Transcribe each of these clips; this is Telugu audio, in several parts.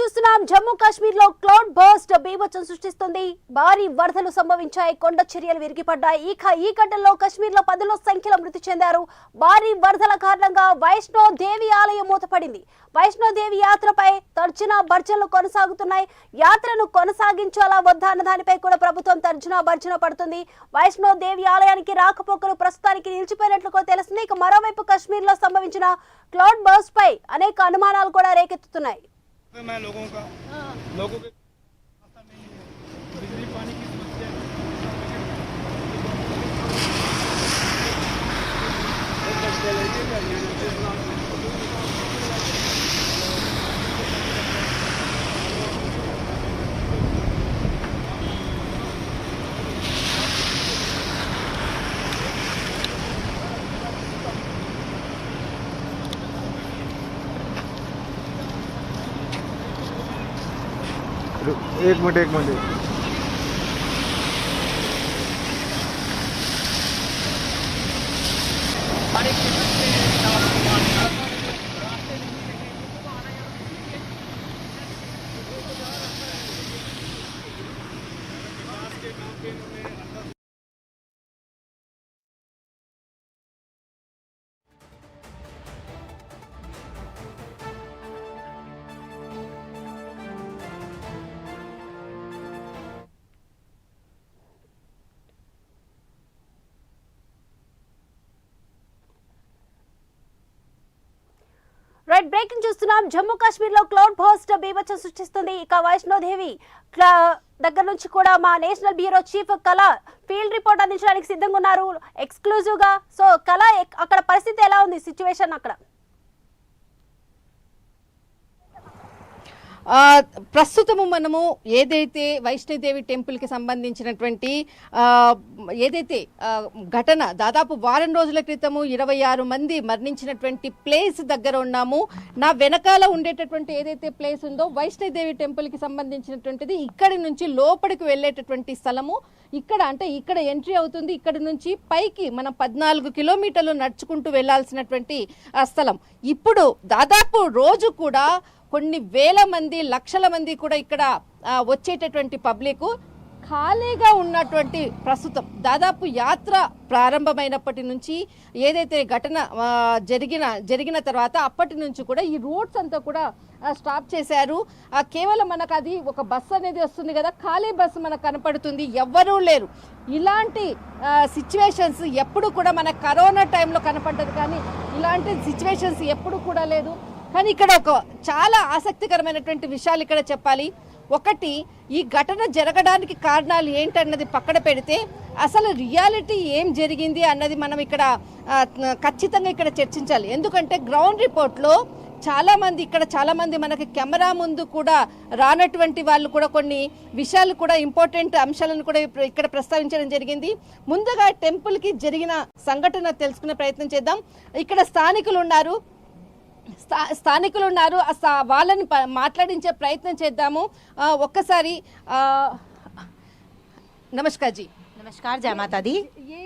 చూస్తున్నాం జమ్మూ కాశ్మీర్ లో క్లౌడ్ బర్స్ట్ బీభత్సం సృష్టిస్తుంది. భారీ వరదలు సంభవించాయి, కొండ చర్యలు విరిగిపడ్డాయి. ఈ ఘటనలో కశ్మీర్ లో పదుల సంఖ్యలో మృతి చెందారు. భారీ వరదల కారణంగా వైష్ణో దేవి ఆలయం మూతపడింది. వైష్ణో దేవి యాత్రపై తర్జనా భర్జనలు కొనసాగుతున్నాయి. యాత్రను కొనసాగించాలా వద్దా అన్న దానిపై కూడా ప్రభుత్వం తర్జనా భర్జన పడుతుంది. వైష్ణో దేవి ఆలయానికి రాకపోకలు ప్రస్తుతానికి నిలిచిపోయినట్లు కూడా తెలుస్తుంది. ఇక మరోవైపు కశ్మీర్ లో సంభవించిన క్లౌడ్ బర్స్ట్ పై అనేక అనుమానాలు కూడా రేకెత్తుతున్నాయి. मैं लोगों के रास्ता नहीं है, बिजली पानी की समस्या एक मिनट రైట్ బ్రేకింగ్ చూస్తున్నాం. జమ్మూ కాశ్మీర్ లో క్లౌడ్ బర్స్ట్ బీభత్సం సృష్టిస్తుంది. ఇక వైష్ణోదేవి దగ్గర నుంచి కూడా మా నేషనల్ బ్యూరో చీఫ్ కళ ఫీల్డ్ రిపోర్ట్ అందించడానికి సిద్ధంగా ఉన్నారు ఎక్స్క్లూజివ్ గా. సో కళ, అక్కడ పరిస్థితి ఎలా ఉంది, సిచ్యువేషన్ అక్కడ? ప్రస్తుతము మనము ఏదైతే వైష్ణోదేవి టెంపుల్కి సంబంధించినటువంటి ఏదైతే ఘటన దాదాపు వారం రోజుల క్రితము 26 మంది మరణించినటువంటి ప్లేస్ దగ్గర ఉన్నాము. నా వెనకాల ఉండేటటువంటి ఏదైతే ప్లేస్ ఉందో వైష్ణోదేవి టెంపుల్కి సంబంధించినటువంటిది. ఇక్కడి నుంచి లోపలికి వెళ్ళేటటువంటి స్థలము ఇక్కడ ఎంట్రీ అవుతుంది. ఇక్కడ నుంచి పైకి మనం 14 కిలోమీటర్లు నడుచుకుంటూ వెళ్లాల్సినటువంటి స్థలం. ఇప్పుడు దాదాపు రోజు కూడా కొన్ని వేల మంది, లక్షల మంది కూడా ఇక్కడ వచ్చేటటువంటి పబ్లిక్ ఖాళీగా ఉన్నటువంటి ప్రస్తుతం దాదాపు యాత్ర ప్రారంభమైనప్పటి నుంచి ఏదైతే ఘటన జరిగిన తర్వాత అప్పటి నుంచి కూడా ఈ రోడ్స్ అంతా కూడా స్టాప్ చేశారు. కేవలం మనకు అది ఒక బస్సు అనేది వస్తుంది కదా, ఖాళీ బస్సు మనకు కనపడుతుంది, ఎవ్వరూ లేరు. ఇలాంటి సిచ్యువేషన్స్ ఎప్పుడు కూడా మన కరోనా టైంలో కనపడ్డది, కానీ ఇలాంటి సిచ్యువేషన్స్ ఎప్పుడు కూడా లేదు. కానీ ఇక్కడ ఒక చాలా ఆసక్తికరమైనటువంటి విషయాలు ఇక్కడ చెప్పాలి. ఒకటి, ఈ ఘటన జరగడానికి కారణాలు ఏంటన్నది పక్కన పెడితే అసలు రియాలిటీ ఏం జరిగింది అన్నది మనం ఇక్కడ ఖచ్చితంగా ఇక్కడ చర్చించాలి. ఎందుకంటే గ్రౌండ్ రిపోర్ట్లో చాలా మంది మనకి కెమెరా ముందు కూడా రానటువంటి వాళ్ళు కూడా కొన్ని విషయాలు కూడా ఇంపార్టెంట్ అంశాలను కూడా ఇక్కడ ప్రస్తావించడం జరిగింది. ముందుగా టెంపుల్కి జరిగిన సంఘటన తెలుసుకునే ప్రయత్నం చేద్దాం. ఇక్కడ స్థానికులు ఉన్నారు, వాళ్ళని మాట్లాడించే ప్రయత్నం చేద్దాము. ఒక్కసారి నమస్కార్ జీ. नमस्कार, जय माता दी। ये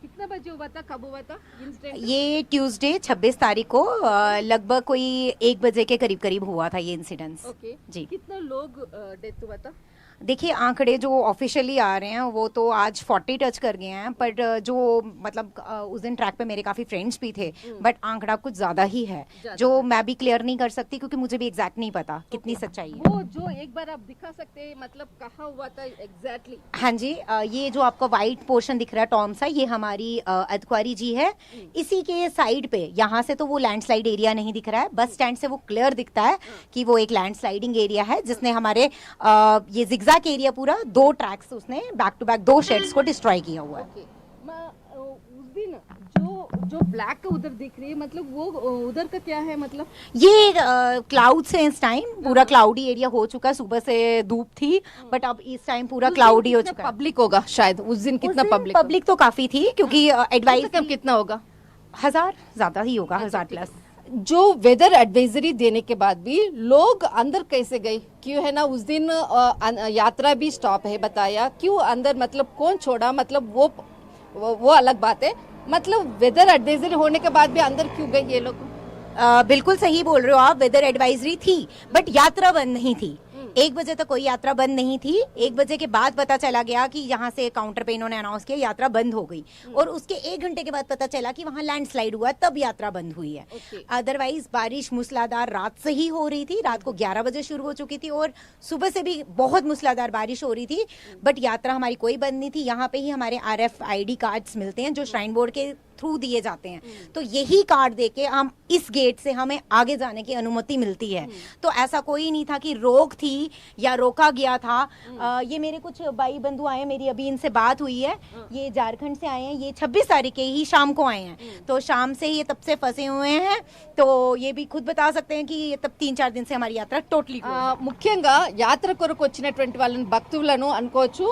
कितना बजे हुआ था, कब हुआ था इंसिडेंट? ये ट्यूसडे 26 तारीख को लगभग कोई 1 बजे के करीब हुआ था ये इंसिडेंस। ओके जी। कितना लोग डेथ हुआ था? देखिए, आंकड़े जो ऑफिशियली आ रहे हैं वो तो आज 40 टच कर गए हैं, बट जो मतलब उस दिन ट्रैक पे मेरे काफ़ी फ्रेंड्स भी थे, बट आंकड़ा कुछ ज़्यादा ही है जो मैं भी क्लियर नहीं कर सकती क्योंकि मुझे भी एग्जैक्ट नहीं पता कितनी सच्चाई है। वो जो एक बार आप दिखा सकते हैं, मतलब कहाँ हुआ था एग्जैक्टली? हाँ जी, ये जो आपका वाइट पोर्शन दिख रहा है टॉम सा, ये हमारी अधक्वारी जी है। इसी के साइड पे यहाँ से तो वो लैंडस्लाइड एरिया नहीं दिख रहा है, बस स्टैंड से वो क्लियर दिखता है कि वो एक लैंडस्लाइडिंग एरिया है जिसने हमारे ये जिगजैग एरिया पूरा 2 ट्रैक्स उसने बैक टू बैक 2 शेड्स को डिस्ट्रॉय किया हुआ है। उस दिन जो ब्लैक उधर दिख रही है, मतलब वो उधर का क्या है? मतलब ये क्लाउड से इस टाइम पूरा क्लाउडी एरिया हो चुका है। सुबह से धूप थी, बट अब इस टाइम पूरा क्लाउडी हो चुका है। पब्लिक होगा शायद उस दिन कितना पब्लिक तो काफी थी क्योंकि एडवाइस कितना होगा? 1000 ज्यादा ही होगा, 1000 प्लस। जो वेदर एडवाइजरी देने के बाद भी लोग अंदर कैसे गए? क्यों है ना, उस दिन यात्रा भी स्टॉप है बताया, क्यों अंदर मतलब कौन छोड़ा? मतलब वो अलग बात है, मतलब वेदर एडवाइजरी होने के बाद भी अंदर क्यों गए ये लोग? बिल्कुल सही बोल रहे हो आप, वेदर एडवाइजरी थी बट यात्रा बंद नहीं थी। 1 बजे तक कोई यात्रा बंद नहीं थी। 1 बजे के बाद पता चला गया कि यहाँ से काउंटर पे इन्होंने अनाउंस किया यात्रा बंद हो गई, और उसके 1 घंटे के बाद पता चला कि वहाँ लैंडस्लाइड हुआ, तब यात्रा बंद हुई है। अदरवाइज बारिश मूसलाधार रात से ही हो रही थी, रात को 11 बजे शुरू हो चुकी थी और सुबह से भी बहुत मूसलाधार बारिश हो रही थी, बट यात्रा हमारी कोई बंद नहीं थी। यहाँ पे ही हमारे RFID कार्ड्स मिलते हैं जो श्राइन बोर्ड के थ्रू दिए जाते हैं, तो यही कार्ड देके हम इस गेट से हमें आगे जाने की अनुमति मिलती है। तो ऐसा कोई नहीं था कि रोक थी या रोका गया था। ये मेरे कुछ भाई बंधु आए हैं, मेरी अभी इनसे बात हुई है, ये झारखंड से आए हैं, ये 26 तारीख के ही शाम को आए हैं, तो शाम से ये तब से फंसे हुए हैं, तो ये भी खुद बता सकते हैं कि ये तब 3-4 दिन से हमारी यात्रा टोटली ముఖ్యంగా యాత్ర కొరకు వచ్చినటువంటి వాళ్ళని భక్తులను అనుకోవచ్చు.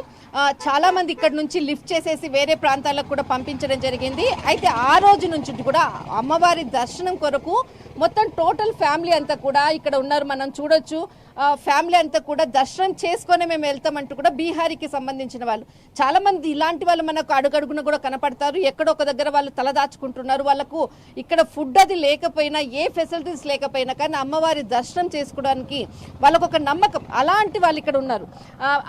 చాలా మంది ఇక్కడ నుంచి లిఫ్ట్ చేసేసి వేరే ప్రాంతాలకు కూడా పంపించడం జరిగింది. అయితే ఆ రోజు నుంచి కూడా అమ్మవారి దర్శనం కొరకు మొత్తం టోటల్ ఫ్యామిలీ అంతా కూడా ఇక్కడ ఉన్నారు, మనం చూడొచ్చు. ఫ్యామిలీ అంతా కూడా దర్శనం చేసుకొని మేము వెళ్తామంటూ కూడా బీహారీకి సంబంధించిన వాళ్ళు చాలా మంది ఇలాంటి వాళ్ళు మనకు అడుగడుగున కూడా కనపడతారు. ఎక్కడో ఒక దగ్గర వాళ్ళు తలదాచుకుంటున్నారు. వాళ్ళకు ఇక్కడ ఫుడ్ అది లేకపోయినా, ఏ ఫెసిలిటీస్ లేకపోయినా కానీ అమ్మవారి దర్శనం చేసుకోవడానికి వాళ్ళకు ఒక నమ్మకం, అలాంటి వాళ్ళు ఇక్కడ ఉన్నారు.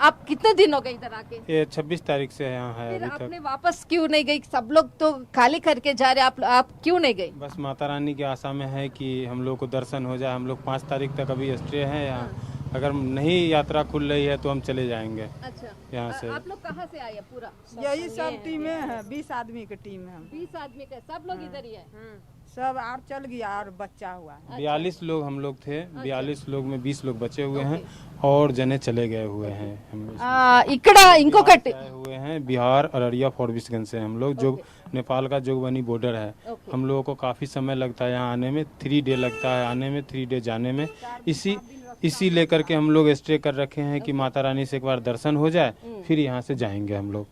आप कितने दिन हो गए इधर आके? ये 26 तारीख से यहाँ है फिर अभी तक। आपने वापस क्यों नहीं गई? सब लोग तो खाली करके जा रहे, आप क्यों नहीं गई? बस माता रानी की आशा में है कि हम लोग को दर्शन हो जाए। हम लोग 5 तारीख तक अभी स्टे हैं यहाँ। अगर नहीं यात्रा खुल रही है तो हम चले जाएंगे अच्छा, यहाँ से। आप लोग कहाँ से आए? पूरा यही सब टीमें हैं, 20 आदमी की टीम है। 20 आदमी का, सब लोग इधर ही है. सब और चल गया और बच्चा हुआ है। 42 लोग हम लोग थे। 42 लोग में 20 लोग बचे हुए हैं और जने चले गए हुए हैं। हम ఇక్కడ ఇంకొకటి आए हुए हैं बिहार, अररिया, फॉरबिसगंज से हम लोग, जो नेपाल का जोगबनी बॉर्डर है। हम लोगों को काफ़ी समय लगता है यहाँ आने में, 3 डे लगता है आने में, 3 डे जाने में। इसी लेकर के हम लोग स्टे कर रखे हैं कि माता रानी से एक बार दर्शन हो जाए, फिर यहाँ से जाएंगे हम लोग।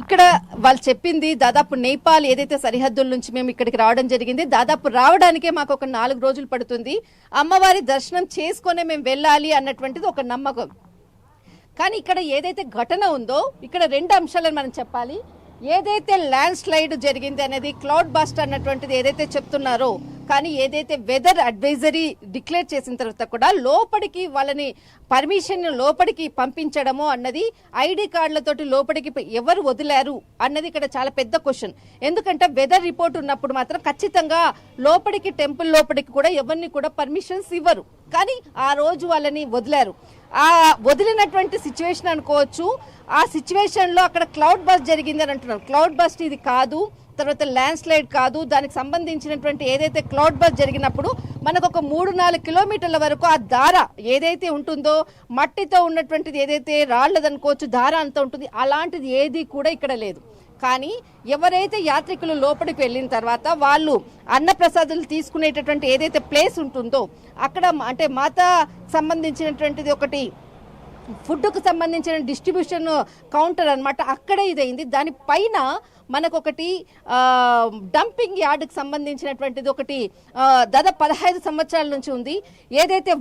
ఇక్కడ వాళ్ళు చెప్పింది దాదాపు నేపాల్ ఏదైతే సరిహద్దుల నుంచి మేము ఇక్కడికి రావడం జరిగింది, దాదాపు రావడానికే మాకు ఒక 4 రోజులు పడుతుంది. అమ్మవారి దర్శనం చేసుకునే మేము వెళ్ళాలి అన్నటువంటిది ఒక నమ్మకం. కానీ ఇక్కడ ఏదైతే ఘటన ఉందో ఇక్కడ 2 అంశాలను మనం చెప్పాలి. ఏదైతే ల్యాండ్ స్లైడ్ జరిగింది అనేది, క్లౌడ్ బస్ట్ అన్నటువంటిది ఏదైతే చెప్తున్నారో, కానీ ఏదైతే వెదర్ అడ్వైజరీ డిక్లేర్ చేసిన తర్వాత కూడా లోపలికి వాళ్ళని పర్మిషన్ లోపలికి పంపించడము అన్నది, ఐడి కార్డులతోటి లోపలికి ఎవరు వదిలారు అన్నది ఇక్కడ చాలా పెద్ద క్వశ్చన్. ఎందుకంటే వెదర్ రిపోర్ట్ ఉన్నప్పుడు మాత్రం ఖచ్చితంగా లోపలికి, టెంపుల్ లోపలికి కూడా ఎవరిని కూడా పర్మిషన్స్ ఇవ్వరు, కానీ ఆ రోజు వాళ్ళని వదిలారు. ఆ వదిలినటువంటి సిచ్యువేషన్ అనుకోవచ్చు. ఆ సిచ్యువేషన్ లో అక్కడ క్లౌడ్ బస్ట్ జరిగింది అని అంటున్నారు. క్లౌడ్ బస్ట్ ఇది కాదు, తర్వాత ల్యాండ్ స్లైడ్ కాదు. దానికి సంబంధించినటువంటి ఏదైతే క్లౌడ్ బస్ట్ జరిగినప్పుడు మనకు ఒక 3-4 కిలోమీటర్ల వరకు ఆ దార ఏదైతే ఉంటుందో, మట్టితో ఉన్నటువంటిది ఏదైతే రాళ్లదనుకోవచ్చు, దార అంతా ఉంటుంది, అలాంటిది ఏది కూడా ఇక్కడ లేదు. కానీ ఎవరైతే యాత్రికులు లోపలికి వెళ్ళిన తర్వాత వాళ్ళు అన్నప్రసాదాలు తీసుకునేటటువంటి ఏదైతే ప్లేస్ ఉంటుందో అక్కడ, అంటే మాతా సంబంధించినటువంటిది ఒకటి ఫుడ్కు సంబంధించిన డిస్ట్రిబ్యూషన్ కౌంటర్ అన్నమాట, అక్కడే ఇదైంది. దానిపైన మనకు ఒకటి డంపింగ్ యార్డ్కి సంబంధించినటువంటిది ఒకటి దాదాపు 15 సంవత్సరాల నుంచి ఉంది. ఏదైతే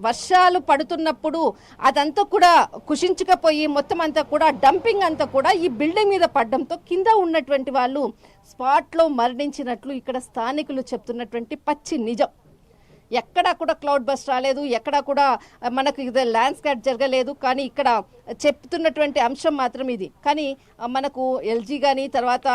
వర్షాలు పడుతున్నప్పుడు అదంతా కూడా కుషించకపోయి మొత్తం అంతా కూడా డంపింగ్ అంతా కూడా ఈ బిల్డింగ్ మీద పడడంతో కింద ఉన్నటువంటి వాళ్ళు స్పాట్లో మరణించినట్లు ఇక్కడ స్థానికులు చెప్తున్నటువంటి పచ్చి నిజం. ఎక్కడా కూడా క్లౌడ్ బస్ట్ రాలేదు, ఎక్కడా కూడా మనకు ఇది ల్యాండ్ స్లైడ్ జరగలేదు. కానీ ఇక్కడ చెప్తున్నటువంటి అంశం మాత్రం ఇది. కానీ మనకు ఎల్జీ కానీ తర్వాత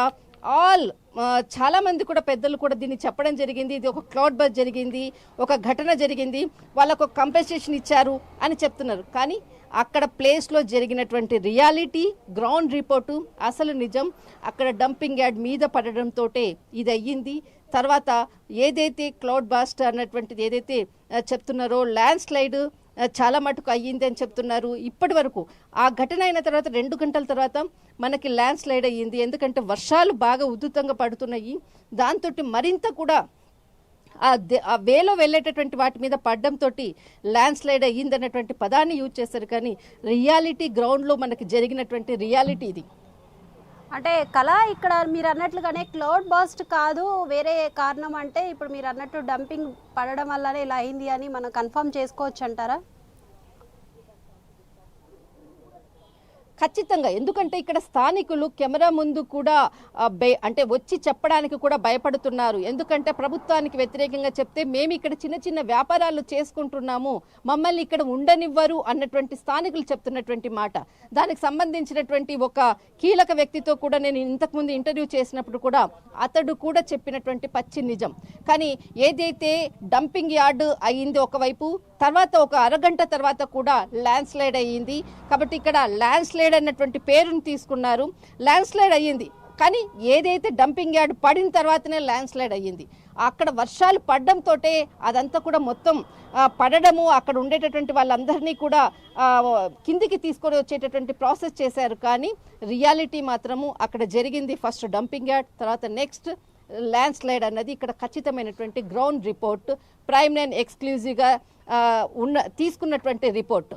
చాలా మంది కూడా పెద్దలు కూడా దీన్ని చెప్పడం జరిగింది. ఇది ఒక క్లౌడ్ బస్ట్ జరిగింది, ఒక ఘటన జరిగింది, వాళ్ళకు ఒక కంపెన్సేషన్ ఇచ్చారు అని చెప్తున్నారు. కానీ అక్కడ ప్లేస్లో జరిగినటువంటి రియాలిటీ, గ్రౌండ్ రిపోర్టు, అసలు నిజం అక్కడ డంపింగ్ యార్డ్ మీద పడడంతో ఇది అయ్యింది. తర్వాత ఏదైతే క్లౌడ్ బాస్ట్ అన్నటువంటిది ఏదైతే చెప్తున్నారో, ల్యాండ్ స్లైడ్ చాలా మటుకు అయ్యింది అని చెప్తున్నారు. ఇప్పటి వరకు ఆ ఘటన అయిన తర్వాత 2 గంటల తర్వాత మనకి ల్యాండ్ స్లైడ్ అయ్యింది. ఎందుకంటే వర్షాలు బాగా ఉధృతంగా పడుతున్నాయి. దాంతో మరింత కూడా ఆ వేలో వెళ్ళేటటువంటి వాటి మీద పడడంతో ల్యాండ్ స్లైడ్ అయ్యింది అన్నటువంటి పదాన్ని యూజ్ చేస్తారు. కానీ రియాలిటీ, గ్రౌండ్లో మనకి జరిగినటువంటి రియాలిటీ ఇది. అంటే కళ ఇక్కడ మీరు అన్నట్లుగానే క్లౌడ్ బస్ట్ కాదు, వేరే కారణం అంటే ఇప్పుడు మీరు అన్నట్టు డంపింగ్ పడడం వల్లనే ఇలా అయింది అని మనం కన్ఫర్మ్ చేసుకోవచ్చు అంటారా? ఖచ్చితంగా, ఎందుకంటే ఇక్కడ స్థానికులు కెమెరా ముందు కూడా అంటే వచ్చి చెప్పడానికి కూడా భయపడుతున్నారు. ఎందుకంటే ప్రభుత్వానికి వ్యతిరేకంగా చెప్తే మేము ఇక్కడ చిన్న చిన్న వ్యాపారాలు చేసుకుంటున్నాము, మమ్మల్ని ఇక్కడ ఉండనివ్వరు అన్నటువంటి స్థానికులు చెప్తున్నటువంటి మాట. దానికి సంబంధించినటువంటి ఒక కీలక వ్యక్తితో కూడా నేను ఇంతకుముందు ఇంటర్వ్యూ చేసినప్పుడు కూడా అతడు కూడా చెప్పినటువంటి పచ్చి నిజం. కానీ ఏదైతే డంపింగ్ యార్డ్ అయ్యింది ఒకవైపు, తర్వాత ఒక అరగంట తర్వాత కూడా ల్యాండ్ స్లైడ్ అయ్యింది. కాబట్టి ఇక్కడ ల్యాండ్ స్లైడ్ అన్నటువంటి పేరుని తీసుకున్నారు. ల్యాండ్ స్లైడ్ అయ్యింది, కానీ ఏదైతే డంపింగ్ యార్డ్ పడిన తర్వాతనే ల్యాండ్ స్లైడ్ అయ్యింది. అక్కడ వర్షాలు పడడంతో అదంతా కూడా మొత్తం పడడము, అక్కడ ఉండేటటువంటి వాళ్ళందరినీ కూడా కిందికి తీసుకొని వచ్చేటటువంటి ప్రాసెస్ చేశారు. కానీ రియాలిటీ మాత్రము అక్కడ జరిగింది ఫస్ట్ డంపింగ్ యార్డ్, తర్వాత నెక్స్ట్ ల్యాండ్ స్లైడ్ అన్నది ఇక్కడ ఖచ్చితమైనటువంటి గ్రౌండ్ రిపోర్ట్, ప్రైమ్ 9 ఎక్స్క్లూజివ్గా తీసుకున్నటువంటి రిపోర్ట్.